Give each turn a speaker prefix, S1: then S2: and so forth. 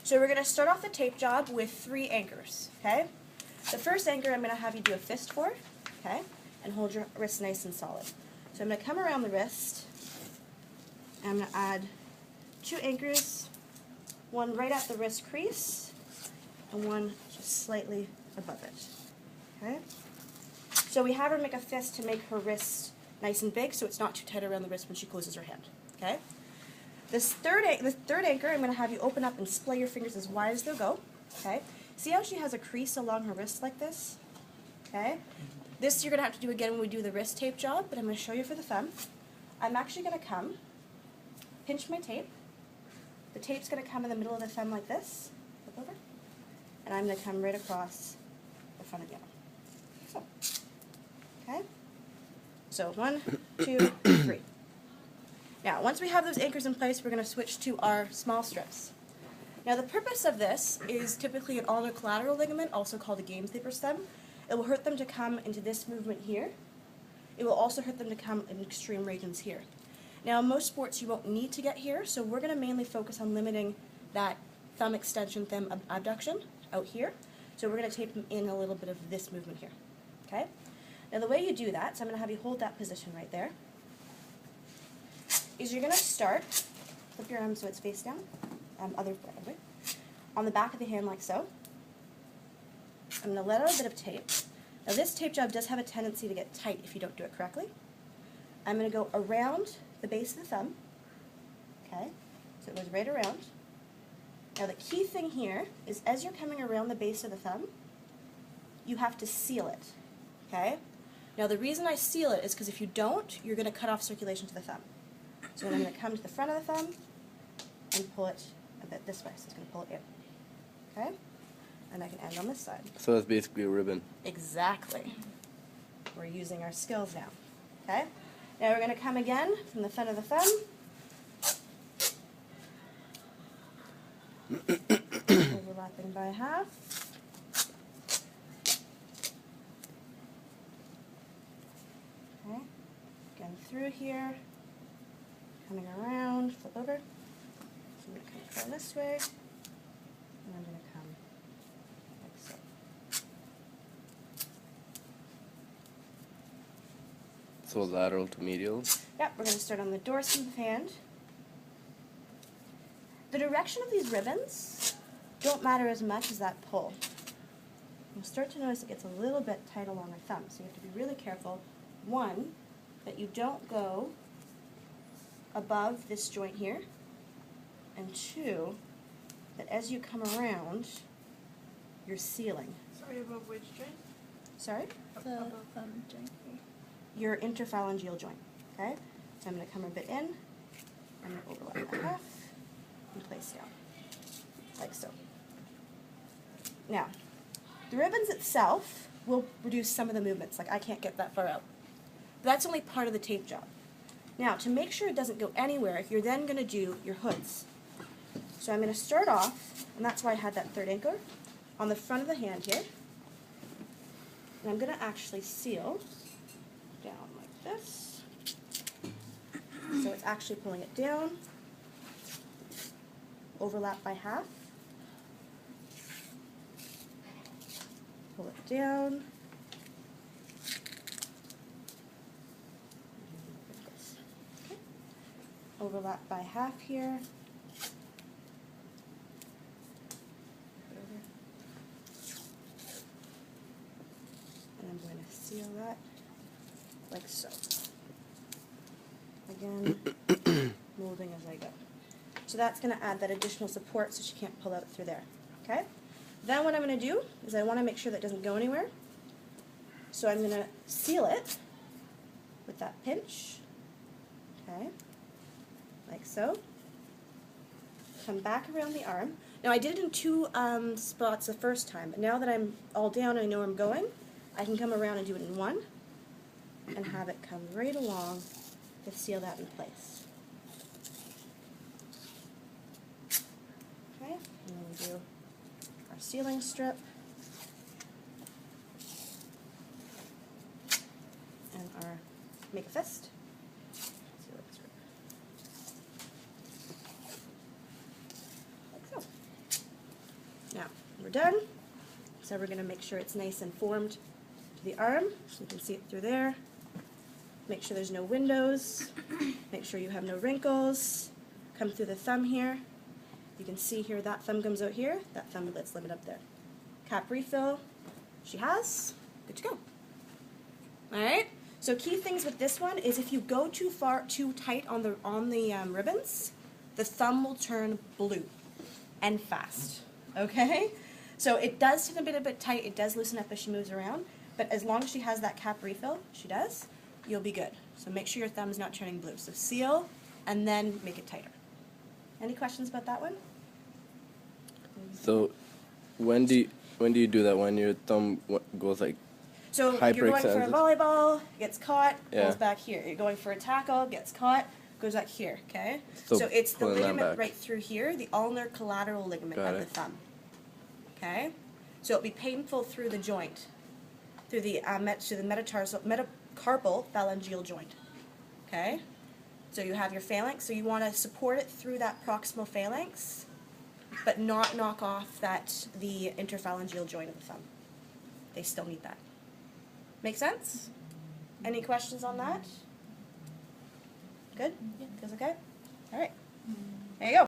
S1: So we're going to start off the tape job with 3 anchors, okay? The first anchor I'm going to have you do a fist for, okay? And hold your wrist nice and solid. So I'm going to come around the wrist, and I'm going to add 2 anchors, one right at the wrist crease, and one just slightly above it, okay? So we have her make a fist to make her wrist nice and big so it's not too tight around the wrist when she closes her hand, okay? The third anchor, I'm going to have you open up and splay your fingers as wide as they'll go, okay? See how she has a crease along her wrist like this, okay? This you're going to have to do again when we do the wrist tape job, but I'm going to show you for the thumb. I'm actually going to come, pinch my tape. The tape's going to come in the middle of the thumb like this, flip over, and I'm going to come right across the front of the arm. So, okay? So 1, 2, 3. Now, once we have those anchors in place, we're going to switch to our small strips. Now, the purpose of this is typically an ulnar collateral ligament, also called a gamekeeper's thumb. It will hurt them to come into this movement here. It will also hurt them to come in extreme regions here. Now, in most sports, you won't need to get here, so we're going to mainly focus on limiting that thumb extension, thumb abduction out here. So we're going to tape them in a little bit of this movement here. Okay? Now, the way you do that, so I'm going to have you hold that position right there, is you're going to start, flip your arm so it's face down, other way, on the back of the hand like so. I'm going to let out a bit of tape. Now this tape job does have a tendency to get tight if you don't do it correctly. I'm going to go around the base of the thumb, okay, so it goes right around. Now the key thing here is as you're coming around the base of the thumb, you have to seal it, okay? Now the reason I seal it is because if you don't, you're going to cut off circulation to the thumb. So then I'm going to come to the front of the thumb and pull it a bit this way, so it's going to pull it in. Okay? And I can end on this side.
S2: So that's basically a ribbon.
S1: Exactly. We're using our skills now. Okay? Now we're going to come again from the front of the thumb. Overlapping by half. Okay? Again through here. Coming around, flip over. So I'm going to come this way, and I'm going to come like so.
S2: So lateral to medial?
S1: Yep, we're going to start on the dorsum of the hand. The direction of these ribbons don't matter as much as that pull. You'll start to notice it gets a little bit tight along our thumb, so you have to be really careful. 1, that you don't go above this joint here, and 2, that as you come around, you're sealing.
S3: Sorry, above which joint?
S1: Sorry?
S3: The above thumb joint here.
S1: Your interphalangeal joint, okay? So I'm going to come a bit in, I'm going to overlap by half, and place down, like so. Now, the ribbons itself will reduce some of the movements, like I can't get that far out. But that's only part of the tape job. Now, to make sure it doesn't go anywhere, you're then going to do your hoods. So I'm going to start off, and that's why I had that third anchor, on the front of the hand here. And I'm going to actually seal down like this. So it's actually pulling it down, overlap by half, pull it down, overlap by half here. And I'm going to seal that like so. Again, molding as I go. So that's going to add that additional support so she can't pull out through there. Okay? Then what I'm going to do is I want to make sure that doesn't go anywhere. So I'm going to seal it with that pinch. Okay? Like so. Come back around the arm. Now I did it in 2 spots the first time, but now that I'm all down and I know where I'm going, I can come around and do it in 1 and have it come right along to seal that in place. Okay, and then we do our sealing strip and our make a fist. Now, we're done. So we're going to make sure it's nice and formed to the arm, so you can see it through there. Make sure there's no windows. Make sure you have no wrinkles. Come through the thumb here. You can see here that thumb comes out here, that thumb let's limit up there. Cap refill, she has, good to go. Alright, so key things with this one is if you go too tight on the ribbons, the thumb will turn blue and fast, okay? So it does seem a bit tight, it does loosen up as she moves around, but as long as she has that cap refill, she does, you'll be good. So make sure your thumb is not turning blue. So seal and then make it tighter. Any questions about that one?
S2: So, when do you do that? When your thumb goes like
S1: So you're going for a
S2: hyperextended?
S1: volleyball, gets caught,
S2: Yeah.
S1: goes back here. You're going for a tackle, gets caught, goes back here, okay?
S2: So
S1: So it's the
S2: pulling that
S1: ligament
S2: back.
S1: right through here, the ulnar collateral ligament
S2: Got
S1: of
S2: it.
S1: the thumb. Okay? So it'll be painful through the joint, through the metacarpal phalangeal joint. Okay? So you have your phalanx, so you want to support it through that proximal phalanx, but not knock off the interphalangeal joint of the thumb. They still need that. Make sense? Any questions on that? Good? Feels okay? All right. There you go.